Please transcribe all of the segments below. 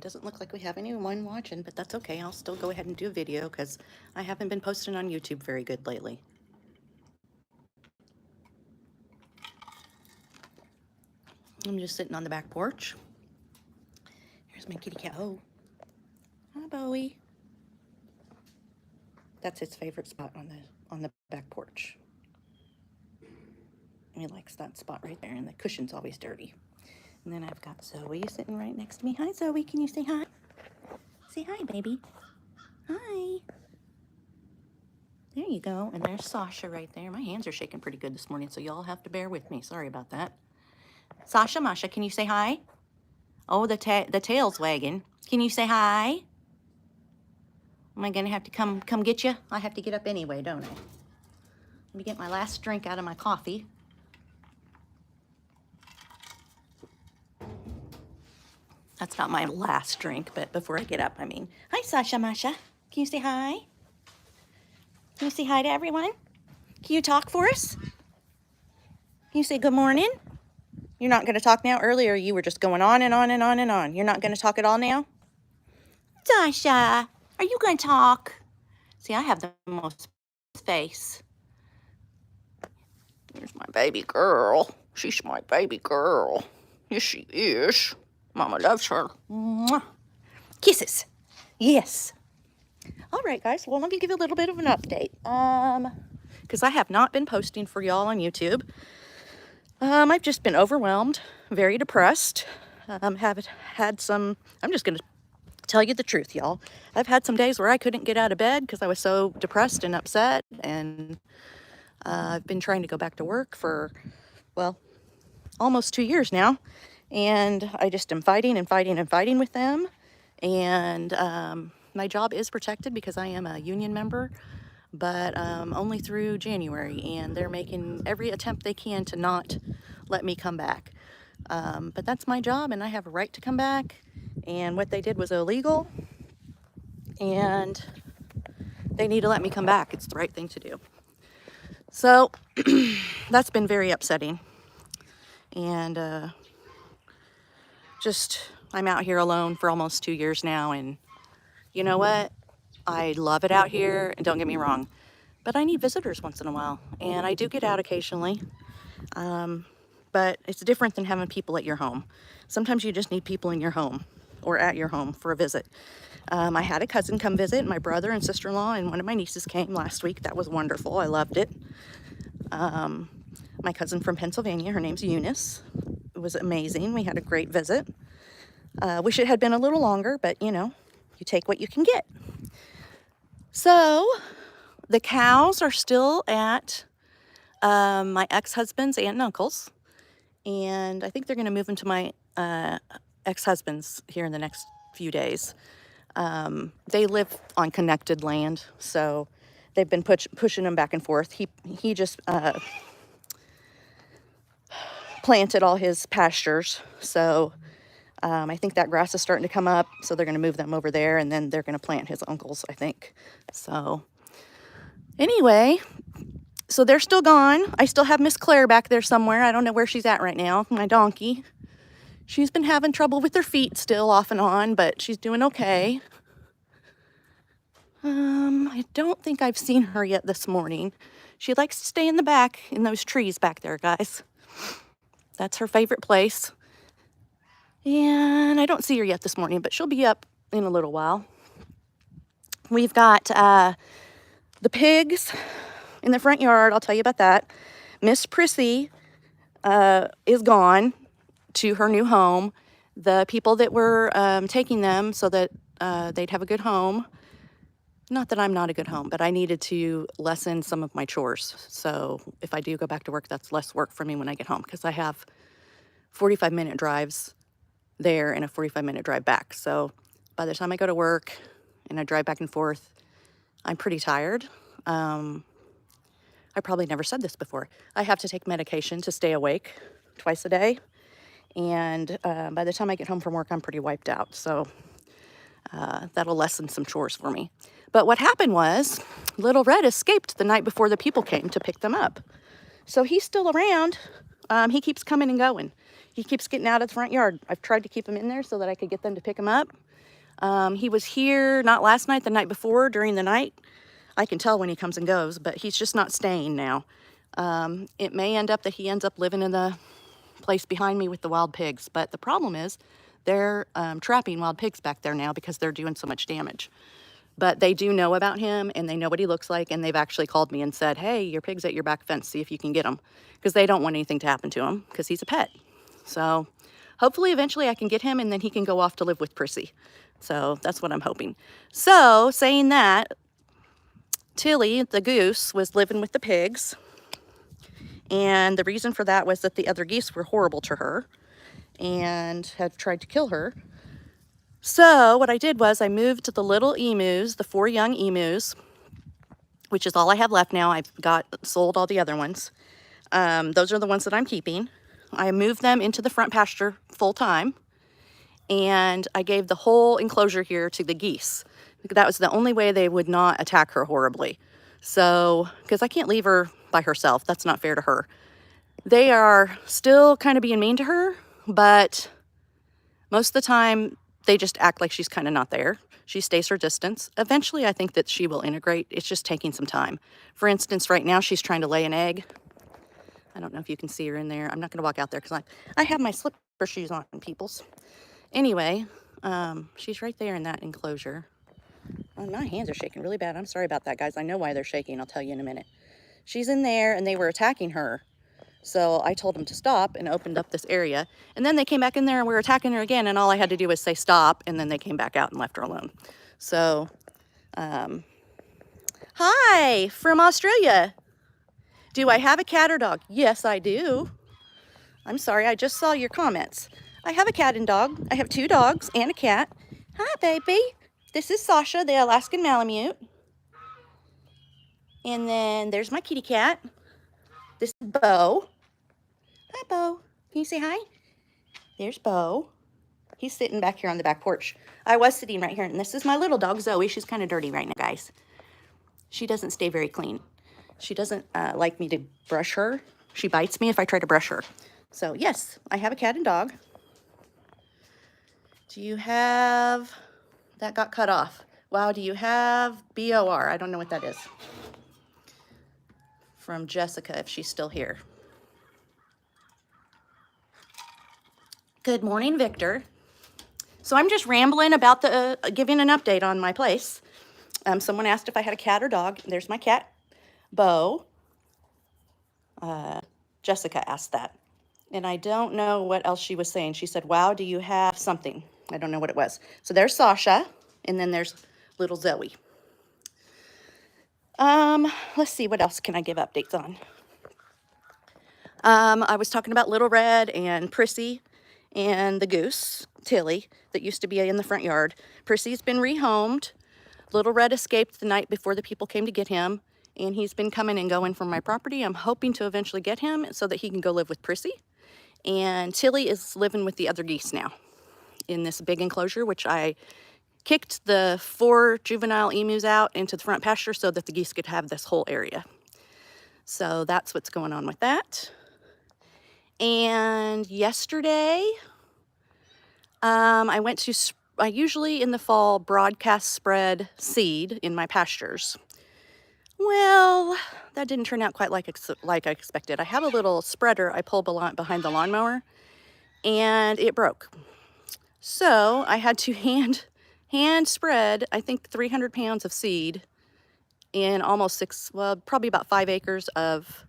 Doesn't look like we have anyone watching, but that's okay. I'll still go ahead and do a video because I haven't been posting on YouTube very good lately. I'm just sitting on the back porch. Here's my kitty cat. Oh, hi, Bowie. That's his favorite spot on the back porch. He likes that spot right there, and the cushion's always dirty. And then I've got Zoe sitting right next to me. Hi, Zoe. Can you say hi? Say hi, baby. Hi. There you go. And there's Sasha right there. My hands are shaking pretty good this morning, so y'all have to bear with me. Sorry about that. Sasha, Masha, can you say hi? Oh, the tail's wagging. Can you say hi? Am I gonna have to come get you? I have to get up anyway, don't I? Let me get my last drink out of my coffee. That's not my last drink, but before I get up, I mean. Hi, Sasha, Masha. Can you say hi? Can you say hi to everyone? Can you talk for us? Can you say good morning? You're not gonna talk now? Earlier, you were just going on and on and on and on. You're not gonna talk at all now? Sasha, are you gonna talk? See, I have the most face. Here's my baby girl. She's my baby girl. Yes, she is. Mama loves her. Mwah. Kisses. Yes. All right, guys. Well, let me give you a little bit of an update. Because I have not been posting for y'all on YouTube. I've just been overwhelmed, very depressed. Have had some. I'm just gonna tell you the truth, y'all. I've had some days where I couldn't get out of bed because I was so depressed and upset, and I've been trying to go back to work for, well, almost 2 years now, and I just am fighting and fighting and fighting with them. And my job is protected because I am a union member, but only through January, and they're making every attempt they can to not let me come back. But that's my job, and I have a right to come back, and what they did was illegal, and they need to let me come back. It's the right thing to do. So that's been very upsetting, and just I'm out here alone for almost 2 years now, and you know what? I love it out here, and don't get me wrong, but I need visitors once in a while, and I do get out occasionally, but it's different than having people at your home. Sometimes you just need people in your home or at your home for a visit. I had a cousin come visit, my brother and sister-in-law, and one of my nieces came last week. That was wonderful. I loved it. My cousin from Pennsylvania, her name's Eunice. It was amazing. We had a great visit. Wish it had been a little longer, but you know, you take what you can get. So the cows are still at my ex-husband's aunt and uncle's, and I think they're going to move into my ex-husband's here in the next few days. They live on connected land, so they've been pushing them back and forth. He just planted all his pastures, so I think that grass is starting to come up, so they're going to move them over there, and then they're going to plant his uncle's, I think. So anyway, so they're still gone. I still have Miss Claire back there somewhere. I don't know where she's at right now, my donkey. She's been having trouble with her feet still off and on, but she's doing okay. I don't think I've seen her yet this morning. She likes to stay in the back in those trees back there, guys. That's her favorite place. And I don't see her yet this morning, but she'll be up in a little while. We've got the pigs in the front yard. I'll tell you about that. Miss Prissy is gone to her new home. The people that were taking them so that they'd have a good home. Not that I'm not a good home, but I needed to lessen some of my chores. So if I do go back to work, that's less work for me when I get home, because I have 45-minute drives there and a 45-minute drive back. So by the time I go to work and I drive back and forth, I'm pretty tired. I probably never said this before. I have to take medication to stay awake twice a day. And by the time I get home from work, I'm pretty wiped out. So that'll lessen some chores for me. But what happened was, Little Red escaped the night before the people came to pick them up. So he's still around. He keeps coming and going. He keeps getting out of the front yard. I've tried to keep him in there so that I could get them to pick him up. He was here not last night, the night before, during the night. I can tell when he comes and goes, but he's just not staying now. It may end up that he ends up living in the place behind me with the wild pigs, but the problem is they're trapping wild pigs back there now because they're doing so much damage. But they do know about him, and they know what he looks like, and they've actually called me and said, hey, your pig's at your back fence, see if you can get him, because they don't want anything to happen to him because he's a pet. So hopefully eventually I can get him, and then he can go off to live with Prissy. So that's what I'm hoping. So saying that, Tilly, the goose, was living with the pigs, and the reason for that was that the other geese were horrible to her and had tried to kill her. So what I did was I moved the little emus, the 4 young emus, which is all I have left now. I've sold all the other ones. Those are the ones that I'm keeping. I moved them into the front pasture full time, and I gave the whole enclosure here to the geese. That was the only way they would not attack her horribly. So, because I can't leave her by herself. That's not fair to her. They are still kind of being mean to her, but most of the time, they just act like she's kind of not there. She stays her distance. Eventually, I think that she will integrate. It's just taking some time. For instance, right now, she's trying to lay an egg. I don't know if you can see her in there. I'm not going to walk out there because I have my slipper shoes on, peoples. Anyway, she's right there in that enclosure. Oh, my hands are shaking really bad. I'm sorry about that, guys. I know why they're shaking. I'll tell you in a minute. She's in there, and they were attacking her. So I told them to stop and opened up this area. And then they came back in there and we were attacking her again. And all I had to do was say stop. And then they came back out and left her alone. So, hi from Australia. Do I have a cat or dog? Yes, I do. I'm sorry, I just saw your comments. I have a cat and dog. I have 2 dogs and a cat. Hi, baby. This is Sasha, the Alaskan Malamute. And then there's my kitty cat. This is Bo. Hi, Bo. Can you say hi? There's Bo. He's sitting back here on the back porch. I was sitting right here, and this is my little dog, Zoe. She's kind of dirty right now, guys. She doesn't stay very clean. She doesn't like me to brush her. She bites me if I try to brush her. So, yes, I have a cat and dog. Do you have... That got cut off. Wow, do you have BOR? I don't know what that is. From Jessica, if she's still here. Good morning, Victor. So I'm just rambling about giving an update on my place. Someone asked if I had a cat or dog. There's my cat, Bo. Jessica asked that. And I don't know what else she was saying. She said, wow, do you have something? I don't know what it was. So there's Sasha, and then there's little Zoe. Let's see, what else can I give updates on? I was talking about Little Red and Prissy and the goose, Tilly, that used to be in the front yard. Prissy's been rehomed. Little Red escaped the night before the people came to get him, and he's been coming and going from my property. I'm hoping to eventually get him so that he can go live with Prissy. And Tilly is living with the other geese now in this big enclosure, which I kicked the 4 juvenile emus out into the front pasture so that the geese could have this whole area. So that's what's going on with that. And yesterday, I went to, I usually in the fall broadcast spread seed in my pastures. Well, that didn't turn out quite like I expected. I have a little spreader I pull behind the lawnmower, and it broke. So I had to hand spread, I think 300 pounds of seed in almost probably about 5 acres of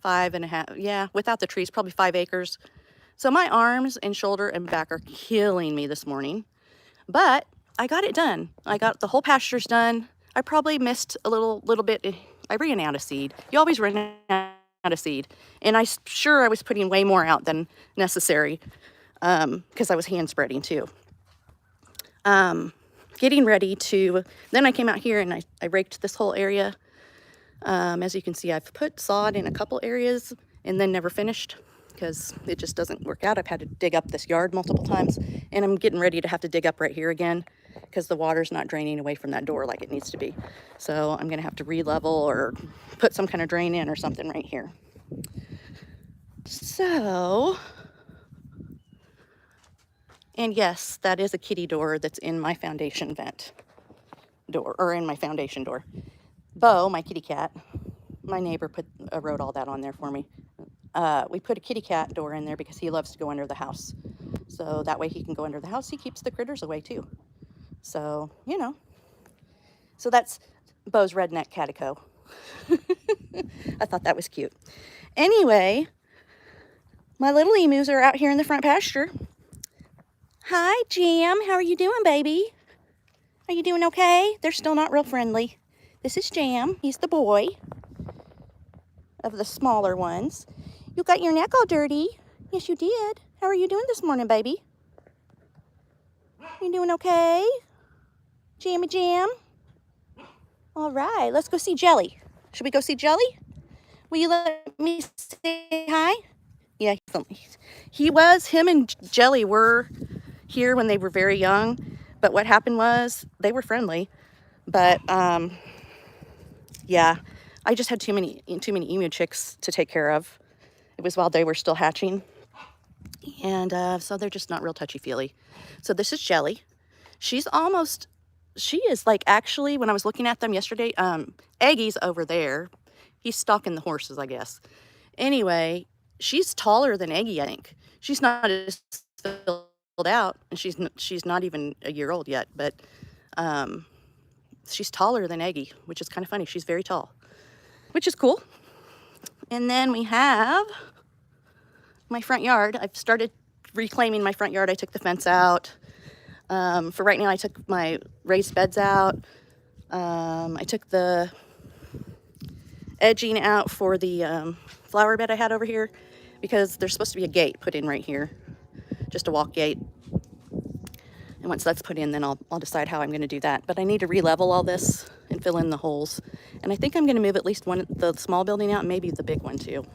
5.5, yeah, without the trees, probably 5 acres. So my arms and shoulder and back are killing me this morning, but I got it done. I got the whole pastures done. I probably missed a little bit. I ran out of seed. You always run out of seed. And I was putting way more out than necessary because I was hand spreading too. Getting ready to, then I came out here and I raked this whole area. As you can see, I've put sod in a couple areas and then never finished because it just doesn't work out. I've had to dig up this yard multiple times, and I'm getting ready to have to dig up right here again because the water's not draining away from that door like it needs to be. So I'm gonna have to re-level or put some kind of drain in or something right here. So And yes, that is a kitty door that's in my foundation vent door, or in my foundation door. Bo, my kitty cat, my neighbor wrote all that on there for me. We put a kitty cat door in there because he loves to go under the house. So that way he can go under the house. He keeps the critters away too. So, you know. So that's Bo's redneck catico. I thought that was cute. Anyway, my little emus are out here in the front pasture. Hi, Jam. How are you doing, baby? Are you doing okay? They're still not real friendly. This is Jam. He's the boy of the smaller ones. You got your neck all dirty. Yes, you did. How are you doing this morning, baby? You doing okay? Jammy Jam? All right, let's go see Jelly. Should we go see Jelly? Will you let me say hi? Yeah, him and Jelly were here when they were very young, but what happened was they were friendly, but yeah, I just had too many emu chicks to take care of. It was while they were still hatching, and so they're just not real touchy-feely. So this is Jelly. She is like, actually, when I was looking at them yesterday, Eggy's over there. He's stalking the horses, I guess. Anyway, she's taller than Eggy, I think. She's not as filled out, and she's not even a year old yet, but she's taller than Eggy, which is kind of funny. She's very tall, which is cool. And then we have my front yard. I've started reclaiming my front yard. I took the fence out. For right now, I took my raised beds out. I took the edging out for the flower bed I had over here because there's supposed to be a gate put in right here, just a walk gate. And once that's put in, then I'll decide how I'm going to do that. But I need to re-level all this and fill in the holes. And I think I'm going to move at least the small building out, maybe the big one too.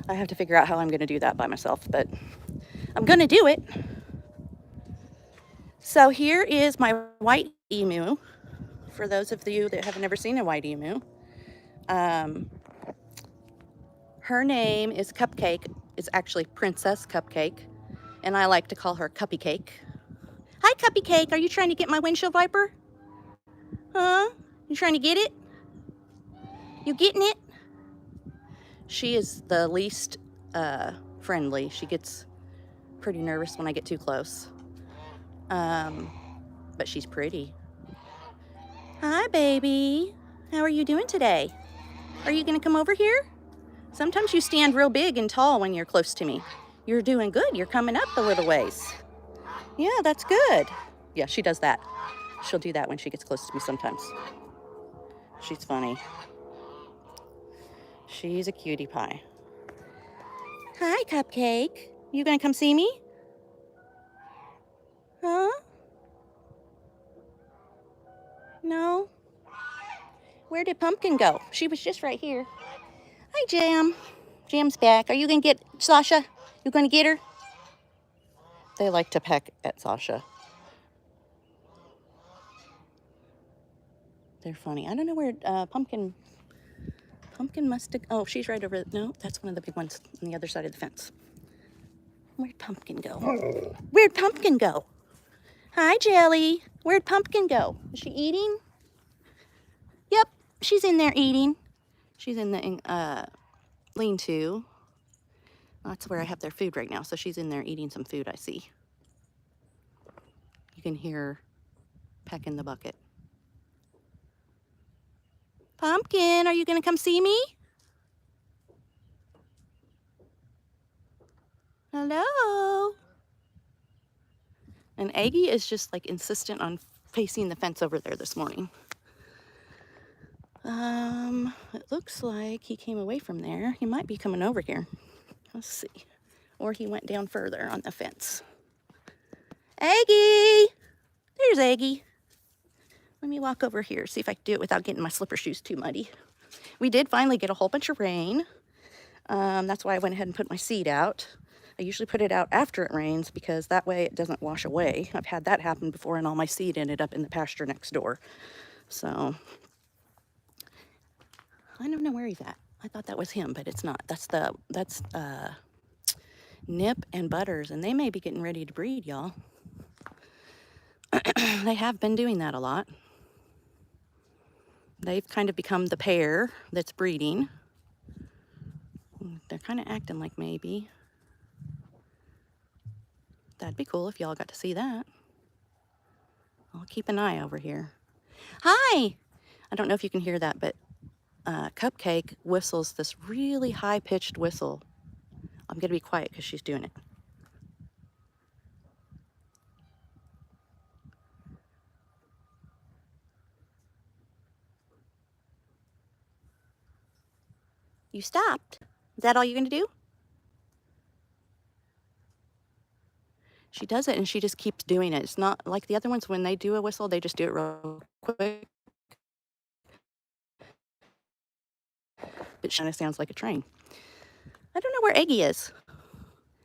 I have to figure out how I'm going to do that by myself, but I'm going to do it. So here is my white emu. For those of you that have never seen a white emu, her name is Cupcake. It's actually Princess Cupcake, and I like to call her Cuppy Cake. Hi, Cuppy Cake. Are you trying to get my windshield wiper? Huh? You trying to get it? You getting it? She is the least friendly. She gets pretty nervous when I get too close. But she's pretty. Hi, baby. How are you doing today? Are you going to come over here? Sometimes you stand real big and tall when you're close to me. You're doing good. You're coming up a little ways. Yeah, that's good. Yeah, she does that. She'll do that when she gets close to me sometimes. She's funny. She's a cutie pie. Hi, Cupcake. You gonna come see me? Huh? No? Where did Pumpkin go? She was just right here. Hi, Jam. Jam's back. Are you gonna get Sasha? You gonna get her? They like to peck at Sasha. They're funny. I don't know where Pumpkin must have... Oh, she's right over... No, that's one of the big ones on the other side of the fence. Where'd Pumpkin go? Where'd Pumpkin go? Hi, Jelly. Where'd Pumpkin go? Is she eating? Yep, she's in there eating. She's in the lean-to. That's where I have their food right now. So she's in there eating some food, I see. You can hear her pecking the bucket. Pumpkin, are you going to come see me? Hello? And Aggie is just like insistent on facing the fence over there this morning. It looks like he came away from there. He might be coming over here. Let's see. Or he went down further on the fence. Aggie! There's Aggie. Let me walk over here, see if I can do it without getting my slipper shoes too muddy. We did finally get a whole bunch of rain. That's why I went ahead and put my seed out. I usually put it out after it rains because that way it doesn't wash away. I've had that happen before and all my seed ended up in the pasture next door. So, I don't know where he's at. I thought that was him, but it's not. That's Nip and Butters, and they may be getting ready to breed, y'all. They have been doing that a lot. They've kind of become the pair that's breeding. They're kind of acting like maybe. That'd be cool if y'all got to see that. I'll keep an eye over here. Hi! I don't know if you can hear that, but Cupcake whistles this really high-pitched whistle. I'm going to be quiet because she's doing it. You stopped? Is that all you're going to do? She does it and she just keeps doing it. It's not like the other ones when they do a whistle, they just do it real quick. It kind of sounds like a train. I don't know where Eggie is.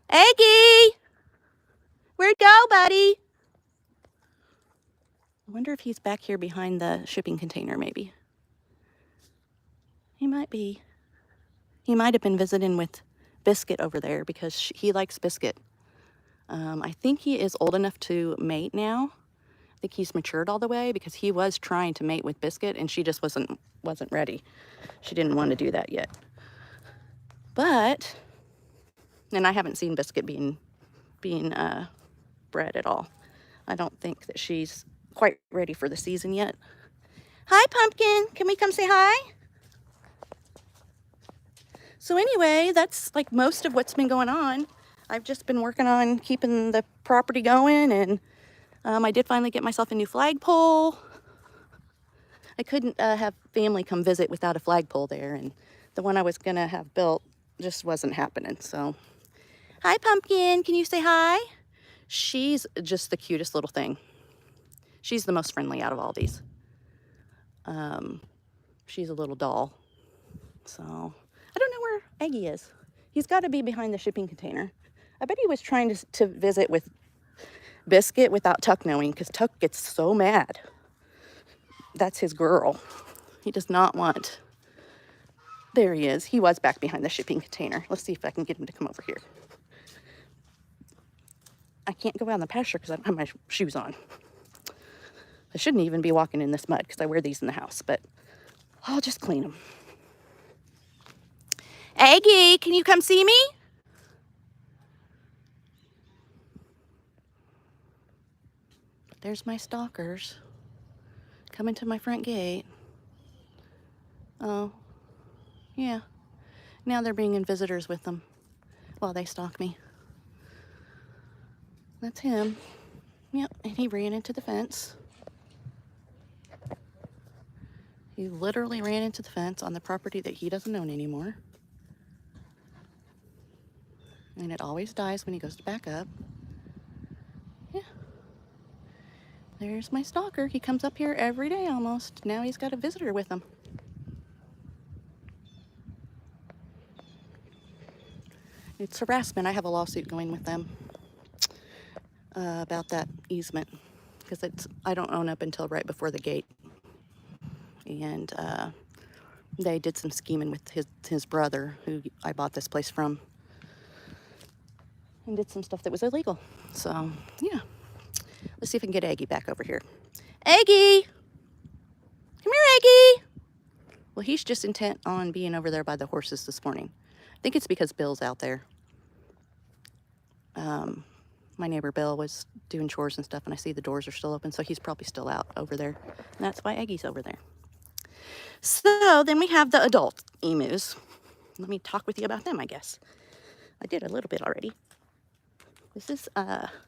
Eggie! Where'd go, buddy? I wonder if he's back here behind the shipping container, maybe. He might be. He might have been visiting with Biscuit over there because he likes Biscuit. I think he is old enough to mate now. I think he's matured all the way because he was trying to mate with Biscuit and she just wasn't ready. She didn't want to do that yet. But, and I haven't seen Biscuit being bred at all. I don't think that she's quite ready for the season yet. Hi, Pumpkin. Can we come say hi? So anyway, that's like most of what's been going on. I've just been working on keeping the property going, and I did finally get myself a new flagpole. I couldn't have family come visit without a flagpole there, and the one I was gonna have built just wasn't happening. So, hi, Pumpkin. Can you say hi? She's just the cutest little thing. She's the most friendly out of all these. She's a little doll. So, I don't know where Eggie is. He's got to be behind the shipping container. I bet he was trying to visit with Biscuit without Tuck knowing, because Tuck gets so mad. That's his girl. He does not want. There he is. He was back behind the shipping container. Let's see if I can get him to come over here. I can't go out in the pasture because I don't have my shoes on. I shouldn't even be walking in this mud because I wear these in the house, but I'll just clean them. Aggie, can you come see me? There's my stalkers coming to my front gate. Oh, yeah. Now they're bringing visitors with them while they stalk me. That's him. Yep, and he ran into the fence. He literally ran into the fence on the property that he doesn't own anymore. And it always dies when he goes to back up. Yeah. There's my stalker. He comes up here every day almost. Now he's got a visitor with him. It's harassment. I have a lawsuit going with them about that easement because I don't own up until right before the gate. And they did some scheming with his brother, who I bought this place from, and did some stuff that was illegal. So, yeah. Let's see if I can get Aggie back over here. Aggie! Come here, Aggie! Well, he's just intent on being over there by the horses this morning. I think it's because Bill's out there. My neighbor Bill was doing chores and stuff, and I see the doors are still open, so he's probably still out over there. And that's why Aggie's over there. So then we have the adult emus. Let me talk with you about them, I guess. I did a little bit already. This is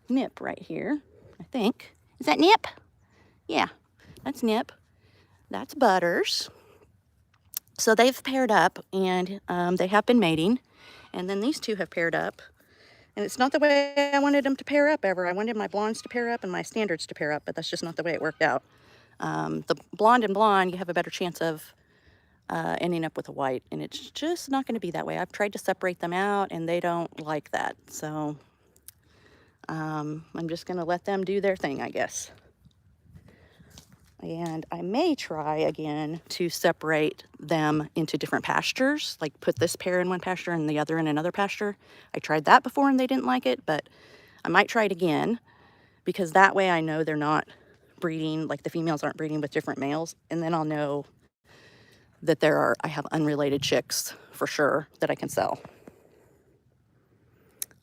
Nip right here, I think. Is that Nip? Yeah, that's Nip. That's Butters. So they've paired up, and they have been mating. And then these two have paired up. And it's not the way I wanted them to pair up ever. I wanted my blondes to pair up and my standards to pair up, but that's just not the way it worked out. The blonde and blonde, you have a better chance of ending up with a white, and it's just not going to be that way. I've tried to separate them out, and they don't like that. So I'm just going to let them do their thing, I guess. And I may try again to separate them into different pastures, like put this pair in one pasture and the other in another pasture. I tried that before and they didn't like it, but I might try it again because that way I know they're not breeding, like the females aren't breeding with different males. And then I'll know that I have unrelated chicks for sure that I can sell.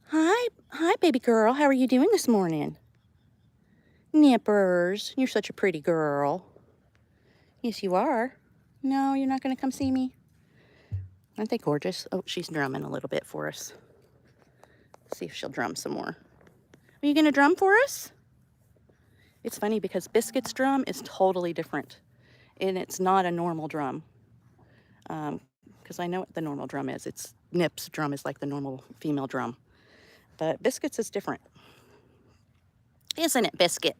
Hi, baby girl. How are you doing this morning? Nippers, you're such a pretty girl. Yes, you are. No, you're not going to come see me? Aren't they gorgeous? Oh, she's drumming a little bit for us. Let's see if she'll drum some more. Are you going to drum for us? It's funny because Biscuit's drum is totally different. And it's not a normal drum. Because I know what the normal drum is. It's Nip's drum is like the normal female drum. But Biscuit's is different. Isn't it, Biscuit?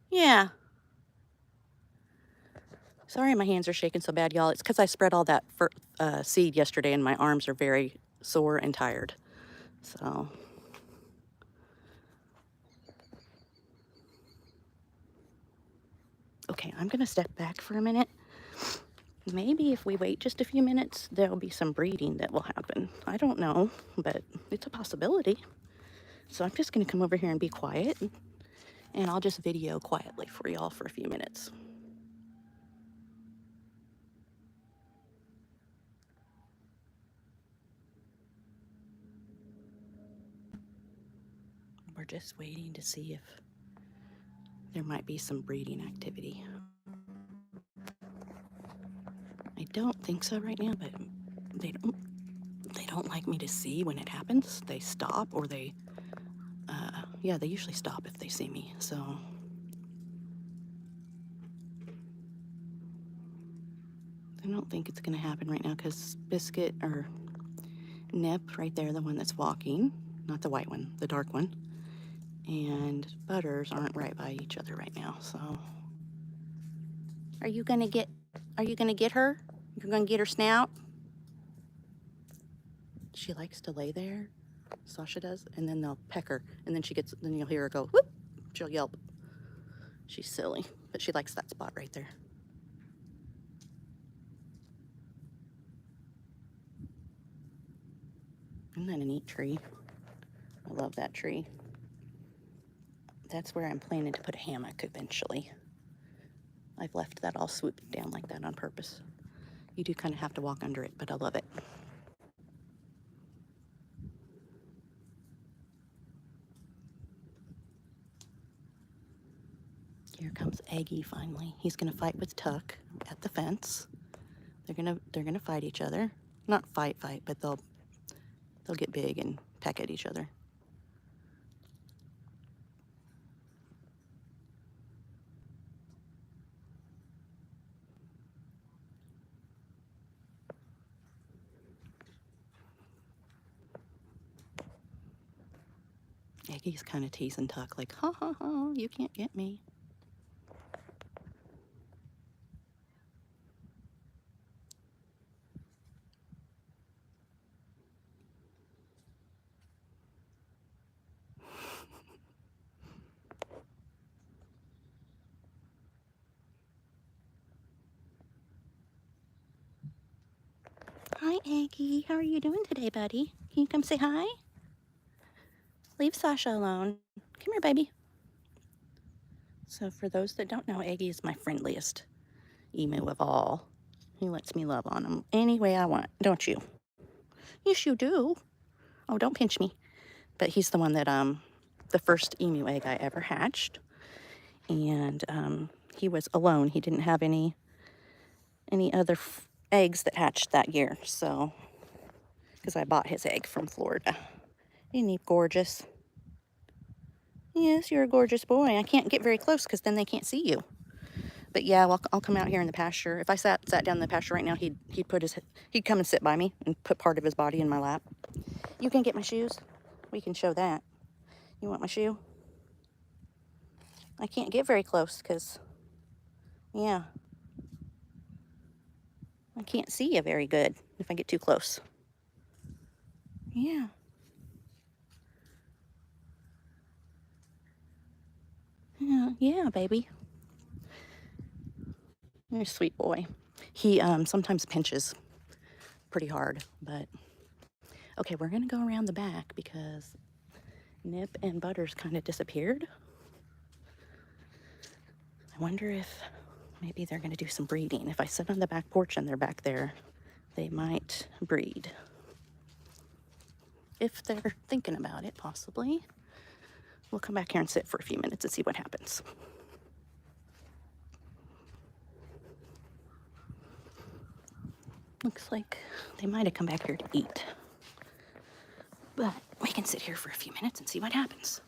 Yeah. Sorry my hands are shaking so bad, y'all. It's because I spread all that seed yesterday and my arms are very sore and tired. So, okay, I'm going to step back for a minute. Maybe if we wait just a few minutes, there'll be some breeding that will happen. I don't know, but it's a possibility. So I'm just going to come over here and be quiet, and I'll just video quietly for y'all for a few minutes. We're just waiting to see if there might be some breeding activity. I don't think so right now, but they don't like me to see when it happens. They stop, or they usually stop if they see me. So I don't think it's going to happen right now because Biscuit or Nip right there, the one that's walking, not the white one, the dark one, and Butters aren't right by each other right now. So are you gonna get her? You're gonna get her snout? She likes to lay there, Sasha does, and then they'll peck her, and then you'll hear her go whoop. She'll yelp. She's silly, but she likes that spot right there. Isn't that a neat tree? I love that tree. That's where I'm planning to put a hammock eventually. I've left that all swooped down like that on purpose. You do kind of have to walk under it, but I love it. Here comes Eggie finally. He's gonna fight with Tuck at the fence. They're gonna fight each other. Not fight, but they'll get big and peck at each other. Eggie's kind of teasing Tuck like, ha ha ha, you can't get me. Hi, Eggie. How are you doing today, buddy? Can you come say hi? Leave Sasha alone. Come here, baby. So for those that don't know, Eggie is my friendliest emu of all. He lets me love on him any way I want, don't you? Yes, you do. Oh, don't pinch me. But he's the one that, the first emu egg I ever hatched. And he was alone. He didn't have any other eggs that hatched that year. So, because I bought his egg from Florida. Isn't he gorgeous? Yes, you're a gorgeous boy. I can't get very close because then they can't see you. But yeah, well, I'll come out here in the pasture. If I sat down in the pasture right now, he'd come and sit by me and put part of his body in my lap. You can get my shoes. We can show that. You want my shoe? I can't get very close because, yeah, I can't see you very good if I get too close. Yeah. Yeah, baby. You're a sweet boy. He sometimes pinches pretty hard, but okay, we're gonna go around the back because Nip and Butters kind of disappeared. I wonder if maybe they're gonna do some breeding. If I sit on the back porch and they're back there, they might breed. If they're thinking about it, possibly. We'll come back here and sit for a few minutes and see what happens. Looks like they might have come back here to eat. But we can sit here for a few minutes and see what happens.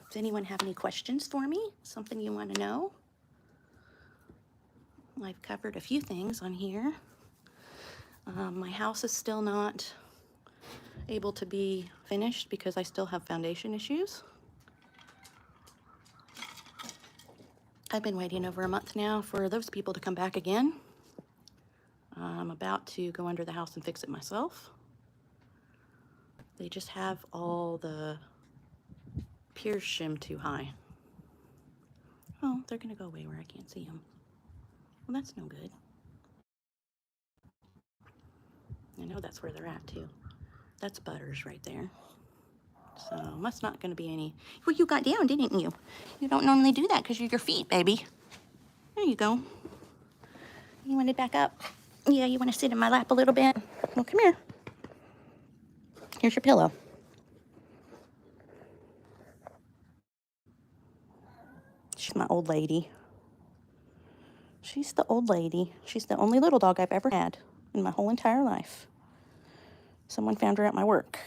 Does anyone have any questions for me? Something you want to know? I've covered a few things on here. My house is still not able to be finished because I still have foundation issues. I've been waiting over a month now for those people to come back again. I'm about to go under the house and fix it myself. They just have all the piers shimmed too high. Oh, they're gonna go away where I can't see them. Well, that's no good. I know that's where they're at too. That's Butters right there. So must not gonna be any. Well, you got down, didn't you? You don't normally do that because you're your feet, baby. There you go. You want to back up? Yeah, you want to sit in my lap a little bit? Well, come here. Here's your pillow. She's my old lady. She's the old lady. She's the only little dog I've ever had in my whole entire life. Someone found her at my work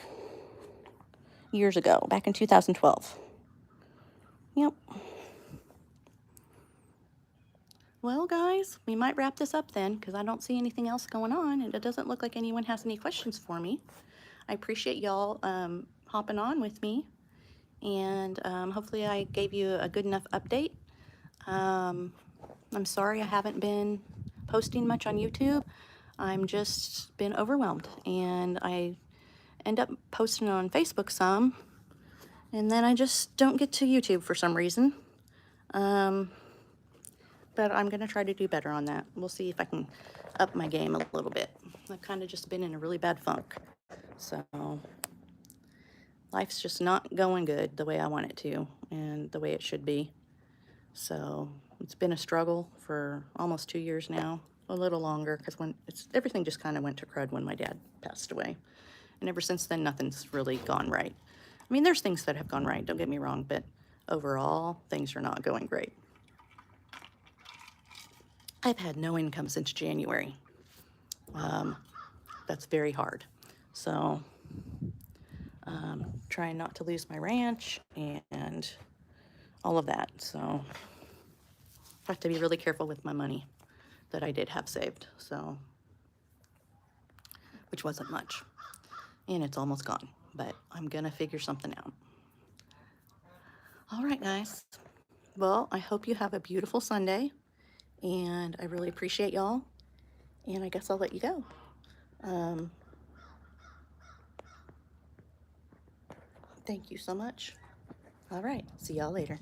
years ago, back in 2012. Yep. Well, guys, we might wrap this up then because I don't see anything else going on and it doesn't look like anyone has any questions for me. I appreciate y'all hopping on with me, and hopefully I gave you a good enough update. I'm sorry I haven't been posting much on YouTube. I'm just been overwhelmed, and I end up posting on Facebook some, and then I just don't get to YouTube for some reason. But I'm gonna try to do better on that. We'll see if I can up my game a little bit. I've kind of just been in a really bad funk. So life's just not going good the way I want it to and the way it should be. So it's been a struggle for almost 2 years now, a little longer, because everything just kind of went to crud when my dad passed away. And ever since then, nothing's really gone right. I mean, there's things that have gone right, don't get me wrong, but overall, things are not going great. I've had no income since January. That's very hard. So trying not to lose my ranch and all of that. So I have to be really careful with my money that I did have saved. So, which wasn't much. And it's almost gone, but I'm gonna figure something out. All right, guys. Well, I hope you have a beautiful Sunday, and I really appreciate y'all. And I guess I'll let you go. Thank you so much. All right, see y'all later.